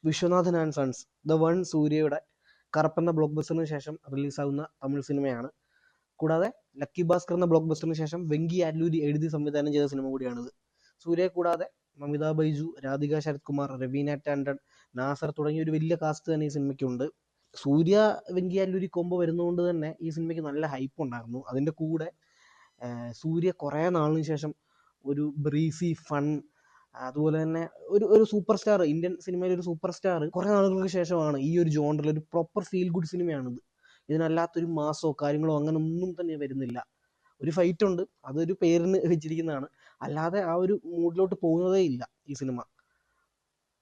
Viswanathan and sons the one സൂര്യയുടെ കറപ്പെന്ന block ബസ്റ്ററിന് ശേഷം റിലീസാവുന്ന തമിഴ് സിനിമയാണ്. കൂടാതെ ലക്കി ഭാസ്കർ എന്ന ബ്ലോക്ക് ബസ്റ്ററിന് ശേഷം വെങ്കി ആറ്റ്ലൂരി എഴുതി സംവിധാനം ചെയ്ത സിനിമ കൂടിയാണിത്. സൂര്യയെ കൂടാതെ മമിത ബൈജു, രാധിക ശരത് കുമാർ, രവീന ടാൻഡൺ, നാസർ തുടങ്ങിയ ഒരു വലിയ കാസ്റ്റ് തന്നെ ഈ സിനിമയ്ക്കുണ്ട്. സൂര്യ വെങ്കി ആറ്റ്ലൂരി കോംബോ വരുന്നതുകൊണ്ട് തന്നെ ഈ സിനിമയ്ക്ക് നല്ല ഹൈപ്പ് ഉണ്ടായിരുന്നു. അതിൻ്റെ കൂടെ സൂര്യ കുറേ നാളിന് ശേഷം ഒരു ബ്രീസി ഫൺ, അതുപോലെ തന്നെ ഒരു സൂപ്പർ സ്റ്റാർ, ഇന്ത്യൻ സിനിമയിലെ ഒരു സൂപ്പർ സ്റ്റാർ കുറേ നാളുകൾക്ക് ശേഷമാണ് ഈ ഒരു ജോണറിൽ ഒരു പ്രോപ്പർ ഫീൽ ഗുഡ് സിനിമയാണിത്. ഇതിനല്ലാത്തൊരു മാസോ കാര്യങ്ങളോ അങ്ങനെ ഒന്നും തന്നെ വരുന്നില്ല. ഒരു ഫൈറ്റ് ഉണ്ട്, അതൊരു പേരിന് വെച്ചിരിക്കുന്നതാണ്, അല്ലാതെ ആ ഒരു മൂഡിലോട്ട് പോകുന്നതേ ഇല്ല ഈ സിനിമ.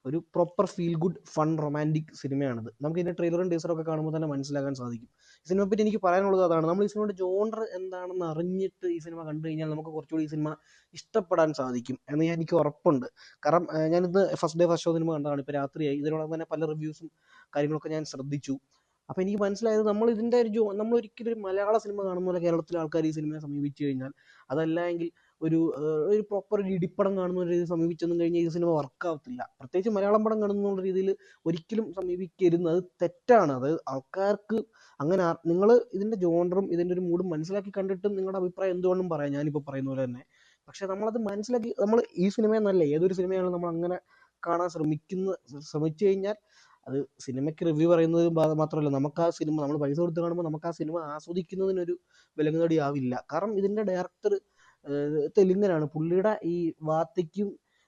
ഒരു proper feel good fun romantic സിനിമയാണിത്. നമുക്ക് ഇതിൻ്റെ ട്രെയിലറും ടീസറും ഒക്കെ കാണുമ്പോൾ തന്നെ മനസ്സിലാക്കാൻ സാധിക്കും. ഈ സിനിമയെ പറ്റി എനിക്ക് പറയാനുള്ളത് അതാണ്. നമ്മൾ ഈ സിനിമയുടെ ജോണർ എന്താണെന്ന് അറിഞ്ഞിട്ട് ഈ സിനിമ കണ്ടു കഴിഞ്ഞാൽ നമുക്ക് കുറച്ചുകൂടി ഈ സിനിമ ഇഷ്ടപ്പെടാൻ സാധിക്കും എന്ന് എനിക്ക് ഉറപ്പുണ്ട്. കാരണം ഞാനിത് first day first show cinema കണ്ടതാണ്, ഇപ്പോൾ രാത്രിയായി. ഇതിനോടൊപ്പം തന്നെ പല റിവ്യൂസും കാര്യങ്ങളൊക്കെ ഞാൻ ശ്രദ്ധിച്ചു. അപ്പോൾ എനിക്ക് മനസ്സിലായത്, നമ്മൾ ഇതിൻ്റെ നമ്മൾ ഒരിക്കലും ഒരു മലയാള സിനിമ കാണുന്ന പോലെ കേരളത്തിലെ ആൾക്കാർ ഈ സിനിമയെ സമീപിച്ചു കഴിഞ്ഞാൽ, അതല്ല എങ്കിൽ ഒരു പ്രോപ്പർ ഒരു ഇടിപ്പടം കാണുന്ന ഒരു രീതി സമീപിച്ചൊന്നും കഴിഞ്ഞാൽ ഈ സിനിമ വർക്കാവത്തില്ല. പ്രത്യേകിച്ച് മലയാളം പടം കാണുന്ന രീതിയിൽ ഒരിക്കലും സമീപിക്കരുത്. അത് തെറ്റാണ്. അത് ആൾക്കാർക്ക് അങ്ങനെ നിങ്ങൾ ഇതിൻ്റെ ജോണറും ഇതിൻ്റെ ഒരു മൂഡും മനസ്സിലാക്കി കണ്ടിട്ടും നിങ്ങളുടെ അഭിപ്രായം എന്തുകൊണ്ടും പറയാം, ഞാനിപ്പോൾ പറയുന്ന പോലെ തന്നെ. പക്ഷെ നമ്മളത് മനസ്സിലാക്കി, നമ്മൾ ഈ സിനിമയെന്നല്ല ഏതൊരു സിനിമയാണ് നമ്മൾ അങ്ങനെ കാണാൻ ശ്രമിച്ചു കഴിഞ്ഞാൽ അത് സിനിമയ്ക്ക് റിവ്യൂ പറയുന്നത് മാത്രമല്ല, നമുക്ക് ആ സിനിമ നമ്മൾ പൈസ കൊടുത്ത് കാണുമ്പോൾ നമുക്ക് ആ സിനിമ ആസ്വദിക്കുന്നതിനൊരു വിലങ്ങുതടി ആവില്ല. കാരണം ഇതിൻ്റെ ഡയറക്ടർ തെലുങ്കനാണ്. പുള്ളിയുടെ ഈ വാത്തിക്കും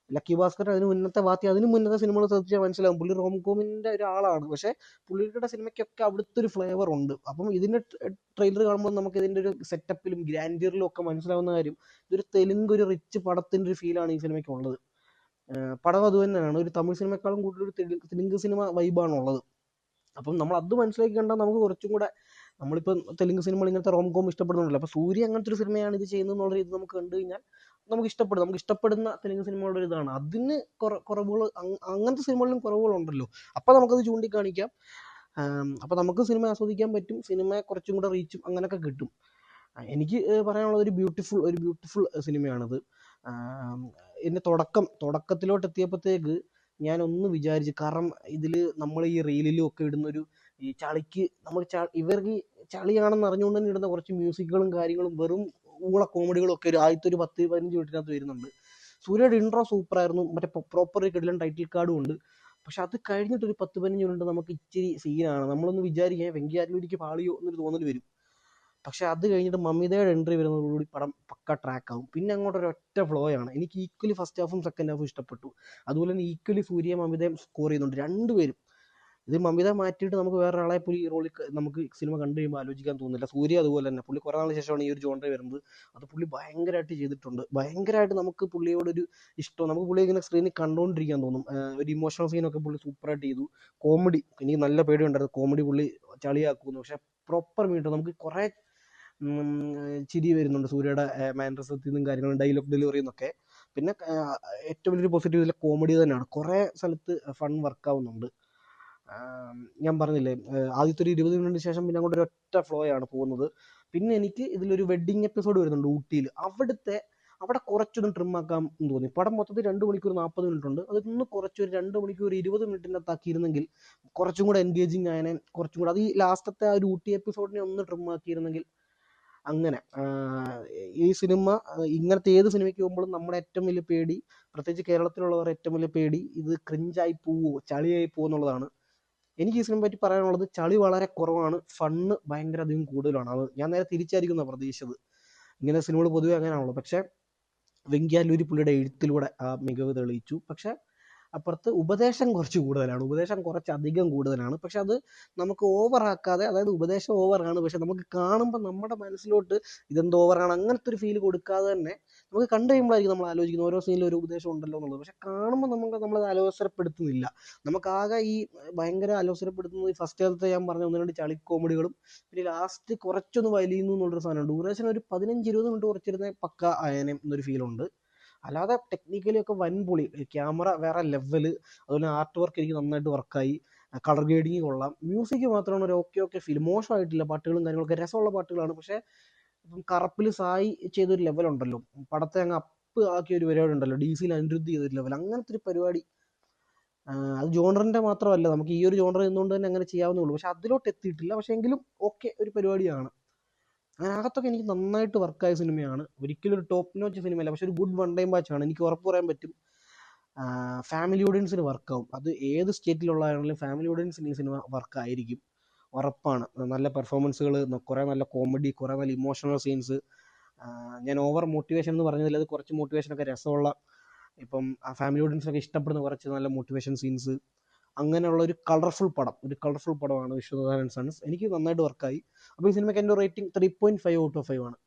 ലക്കി ഭാസ്കർ, അതിന് മുന്നത്തെ സിനിമകൾ ശ്രദ്ധിച്ചാൽ മനസ്സിലാവും പുള്ളി റോംകോമിൻ്റെ ഒരാളാണ്. പക്ഷേ പുള്ളിയുടെ സിനിമയ്ക്കൊക്കെ അവിടുത്തെ ഒരു ഫ്ലേവർ ഉണ്ട്. അപ്പം ഇതിൻ്റെ ട്രെയിലർ കാണുമ്പോൾ നമുക്ക് ഇതിൻ്റെ ഒരു സെറ്റപ്പിലും ഗ്രാൻഡിയറിലും ഒക്കെ മനസ്സിലാവുന്ന കാര്യം, ഇതൊരു തെലുങ്ക് ഒരു റിച്ച് പടത്തിൻ്റെ ഒരു ഫീലാണ് ഈ സിനിമയ്ക്ക് ഉള്ളത്. പടം അത് തന്നെയാണ്. ഒരു തമിഴ് സിനിമയെക്കാളും കൂടുതൽ ഒരു തെലുങ്ക് സിനിമ വൈബാണ് ഉള്ളത്. അപ്പം നമ്മൾ അത് മനസ്സിലാക്കി കണ്ടാൽ നമുക്ക് കുറച്ചും കൂടെ, നമ്മളിപ്പോൾ തെലുങ്ക് സിനിമകൾ ഇങ്ങനത്തെ റോംകോം ഇഷ്ടപ്പെടുന്നുണ്ടല്ലോ, അപ്പോൾ സൂര്യ അങ്ങനത്തെ ഒരു സിനിമയാണ് ഇത് ചെയ്യുന്നത് എന്നുള്ള രീതി നമുക്ക് കണ്ടു കഴിഞ്ഞാൽ നമുക്ക് ഇഷ്ടപ്പെടുന്ന തെലുങ്ക് സിനിമകളുടെ ഒരു ഇതാണ്. അതിന് കുറവുകൾ, അങ്ങനത്തെ സിനിമകളിലും കുറവുകളുണ്ടല്ലോ, അപ്പോൾ നമുക്കത് ചൂണ്ടിക്കാണിക്കാം. അപ്പോൾ നമുക്ക് സിനിമ ആസ്വദിക്കാൻ പറ്റും, സിനിമ കുറച്ചും കൂടെ റീച്ചും അങ്ങനെയൊക്കെ കിട്ടും. എനിക്ക് പറയാനുള്ളത് ഒരു ബ്യൂട്ടിഫുൾ സിനിമയാണത്. എൻ്റെ തുടക്കത്തിലോട്ട് എത്തിയപ്പോഴത്തേക്ക് ഞാനൊന്ന് വിചാരിച്ചു, കാരണം ഇതിൽ നമ്മൾ ഈ റീലിലും ഒക്കെ ഇടുന്നൊരു ഈ ചളിക്ക് ഇവർക്ക് ഈ ചളിയാണെന്ന് അറിഞ്ഞുകൊണ്ട് തന്നെ ഇടുന്ന കുറച്ച് മ്യൂസിക്കുകളും കാര്യങ്ങളും വെറും ഊള കോമഡികളും ഒക്കെ ഒരു ആദ്യത്തെ ഒരു 10-15 മിനിറ്റിനകത്ത് വരുന്നുണ്ട്. സൂര്യയുടെ ഇൻട്രോ സൂപ്പറായിരുന്നു, മറ്റേ പ്രോപ്പർ കിടിലൻ ടൈറ്റിൽ കാർഡും ഉണ്ട്. പക്ഷെ അത് കഴിഞ്ഞിട്ടൊരു 10-15 മിനിറ്റ് നമുക്ക് ഇച്ചിരി സീനാണ്. നമ്മളൊന്ന് വിചാരിക്കാൻ വെങ്കി ആറ്റ്ലൂരിക്ക് പാളിയോ എന്നൊരു തോന്നൽ വരും. പക്ഷെ അത് കഴിഞ്ഞിട്ട് മമിതയുടെ എൻട്രി വരുന്നതോടുകൂടി പടം പക്ക ട്രാക്കാവും. പിന്നെ അങ്ങോട്ട് ഒരൊറ്റ ഫ്ലോയാണ്. എനിക്ക് ഈക്വലി ഫസ്റ്റ് ഹാഫും സെക്കൻഡ് ഹാഫും ഇഷ്ടപ്പെട്ടു. അതുപോലെ തന്നെ ഈക്വലി സൂര്യയും മമിതയും സ്കോർ ചെയ്യുന്നുണ്ട്, രണ്ടുപേരും. ഇത് മമിത മാറ്റിയിട്ട് നമുക്ക് വേറെ ആളെ പോയി ഈ റോളിൽ നമുക്ക് സിനിമ കണ്ടു കഴിയുമ്പോൾ ആലോചിക്കാൻ തോന്നുന്നില്ല. സൂര്യ അതുപോലെ തന്നെ, പുള്ളി കുറേ നാളിന് ശേഷമാണ് ഈ ഒരു ജോണറിൽ വരുന്നത്. അത് പുള്ളി ഭയങ്കരമായിട്ട് ചെയ്തിട്ടുണ്ട്. ഭയങ്കരമായിട്ട് നമുക്ക് പുള്ളിയോടൊരു ഇഷ്ടം, നമുക്ക് പുള്ളി ഇങ്ങനെ സ്ക്രീനിൽ കണ്ടുകൊണ്ടിരിക്കാൻ തോന്നും. ഒരു ഇമോഷണൽ സീനൊക്കെ പുള്ളി സൂപ്പറായിട്ട് ചെയ്തു. കോമഡി എനിക്ക് നല്ല പേടിയുണ്ടായിരുന്നു, കോമഡി പുള്ളി ചളിയാക്കുന്നു. പക്ഷെ പ്രോപ്പർ മീറ്റ് നമുക്ക് കുറേ ചിരി വരുന്നുണ്ട് സൂര്യയുടെ മാനറിസത്തിൽ നിന്നും കാര്യങ്ങളും ഡയലോഗ് ഡെലിവറിയിൽ നിന്നൊക്കെ. പിന്നെ ഏറ്റവും വലിയൊരു പോസിറ്റീവ് ഇതിലെ കോമഡി തന്നെയാണ്. കുറേ സ്ഥലത്ത് ഫൺ വർക്കാവുന്നുണ്ട്. ഞാൻ പറഞ്ഞില്ലേ, ആദ്യത്തെ ഒരു 20 മിനിറ്റിന് ശേഷം പിന്നെ അങ്ങോട്ട് ഒരൊറ്റ ഫ്ലോ ആണ് പോകുന്നത്. പിന്നെ എനിക്ക് ഇതിലൊരു വെഡ്ഡിങ് എപ്പിസോഡ് വരുന്നുണ്ട് ഊട്ടിയിൽ. അവിടെ കുറച്ചൊന്നും ട്രിം ആക്കാം എന്ന് തോന്നി. പടം മൊത്തത്തിൽ 2 മണിക്കൂർ 40 മിനിറ്റ് ഉണ്ട്. അതൊന്ന് കുറച്ചൊരു 2 മണിക്കൂർ 20 മിനിറ്റിനകത്താക്കിയിരുന്നെങ്കിൽ കുറച്ചും കൂടെ എൻഗേജിങ് ആയനെ. കുറച്ചും കൂടെ അത് ഈ ലാസ്റ്റത്തെ ആ ഒരു ഊട്ടി എപ്പിസോഡിനെ ഒന്ന് ട്രിം ആക്കിയിരുന്നെങ്കിൽ അങ്ങനെ. ഈ സിനിമ ഇങ്ങനത്തെ ഏത് സിനിമയ്ക്ക് പോകുമ്പോഴും നമ്മുടെ ഏറ്റവും വലിയ പേടി, പ്രത്യേകിച്ച് കേരളത്തിലുള്ളവരുടെ ഏറ്റവും വലിയ പേടി, ഇത് ക്രിഞ്ചായി പോവോ, ചളിയായി പോവോ എന്നുള്ളതാണ്. എനിക്ക് ഈ സിനിമ പറ്റി പറയാനുള്ളത്, ചളി വളരെ കുറവാണ്, ഫണ്ണ് ഭയങ്കര അധികം കൂടുതലാണ്. അത് ഞാൻ നേരെ തിരിച്ചായിരിക്കും പ്രതീക്ഷിച്ചത്. ഇങ്ങനെ സിനിമകൾ പൊതുവെ അങ്ങനെയാണല്ലോ. പക്ഷേ വെങ്കി ആറ്റ്ലൂരി പുള്ളിയുടെ എഴുത്തിലൂടെ ആ മികവ് തെളിയിച്ചു. പക്ഷേ അപ്പുറത്ത് ഉപദേശം കുറച്ചധികം കൂടുതലാണ്. പക്ഷെ അത് നമുക്ക് ഓവറാക്കാതെ, അതായത് ഉപദേശം ഓവറാണ്, പക്ഷെ നമുക്ക് കാണുമ്പോൾ നമ്മുടെ മനസ്സിലോട്ട് ഇതെന്തോ ഓവറാണ് അങ്ങനത്തെ ഒരു ഫീൽ കൊടുക്കാതെ തന്നെ നമുക്ക് കണ്ടു കഴിയുമ്പോഴായിരിക്കും നമ്മൾ ആലോചിക്കുന്നത് ഓരോ സീനിലും ഒരു ഉപദേശം ഉണ്ടല്ലോ എന്നുള്ളത്. പക്ഷെ കാണുമ്പോൾ നമ്മളത് അലോസരപ്പെടുത്തുന്നില്ല. നമുക്കാകെ ഈ ഭയങ്കര അലോസരപ്പെടുത്തുന്നത് ഈ ഫസ്റ്റ് കാലത്ത് ഞാൻ പറഞ്ഞ 1-2 ചളി കോമഡികളും പിന്നെ ലാസ്റ്റ് കുറച്ചൊന്ന് വലിയുന്നു എന്നുള്ളൊരു സാധനമാണ്. ഡ്യൂറേഷൻ ഒരു 15-20 മിനിറ്റ് കുറച്ചിരുന്ന പക്ക ആയനെ എന്നൊരു ഫീലുണ്ട്. അല്ലാതെ ടെക്നിക്കലി ഒക്കെ വൻ പൊളി, ക്യാമറ വേറെ ലെവല്, അതുപോലെ ആർട്ട് വർക്ക് എനിക്ക് നന്നായിട്ട് വർക്കായി, കളർ ഗ്രേഡിങ് കൊള്ളാം. മ്യൂസിക് മാത്രമാണ് ഒരു ഓക്കെ ഫീൽ, മോശമായിട്ടില്ല. പാട്ടുകളും കാര്യങ്ങളൊക്കെ രസമുള്ള പാട്ടുകളാണ്. പക്ഷേ ഇപ്പം കറപ്പിൽ സായി ചെയ്തൊരു ലെവലുണ്ടല്ലോ, പടത്തെ അങ്ങ് അപ്പ് ആക്കിയ ഒരു പരിപാടി ഉണ്ടല്ലോ, DC-യിൽ അനിരുദ്ധ് ചെയ്തൊരു ലെവൽ, അങ്ങനത്തെ ഒരു പരിപാടി അത് ജോണറിൻ്റെ മാത്രമല്ല, നമുക്ക് ഈ ഒരു ജോണർ നിന്നുകൊണ്ട് തന്നെ അങ്ങനെ ചെയ്യാവുന്നേ ഉള്ളൂ. പക്ഷെ അതിലോട്ട് എത്തിയിട്ടില്ല. പക്ഷേ എങ്കിലും ഓക്കെ ഒരു പരിപാടിയാണ്. അതിനകത്തൊക്കെ എനിക്ക് നന്നായിട്ട് വർക്കായ സിനിമയാണ്. ഒരിക്കലും ഒരു ടോപ്പ് നോച്ച് സിനിമയല്ല, പക്ഷെ ഒരു ഗുഡ് വൺ ടൈം വാച്ചാണ്. എനിക്ക് ഉറപ്പ് പറയാൻ പറ്റും ഫാമിലി ഓഡിയൻസിന് വർക്കാവും. അത് ഏത് സ്റ്റേറ്റിലുള്ളതാണെങ്കിലും ഫാമിലി ഓഡിയൻസിന് ഈ സിനിമ വർക്കായിരിക്കും, ഉറപ്പാണ്. നല്ല പെർഫോമൻസുകൾ, കുറേ നല്ല കോമഡി, കുറേ നല്ല ഇമോഷണൽ സീൻസ്. ഞാൻ ഓവർ മോട്ടിവേഷൻ എന്ന് പറഞ്ഞതിൽ അത് കുറച്ച് മോട്ടിവേഷനൊക്കെ രസമുള്ള, ഇപ്പം ആ ഫാമിലി ഓഡിയൻസിനൊക്കെ ഇഷ്ടപ്പെടുന്ന കുറച്ച് നല്ല മോട്ടിവേഷൻ സീൻസ്, അങ്ങനെയുള്ള ഒരു കളർഫുൾ പടമാണ് വിശ്വനാഥൻ സൺസ്. എനിക്ക് നന്നായിട്ട് വർക്കായി. അപ്പോൾ ഈ സിനിമയ്ക്ക് എൻ്റെ റേറ്റിംഗ് 3.5 ഔട്ട് ഓഫ് 5 ആണ്.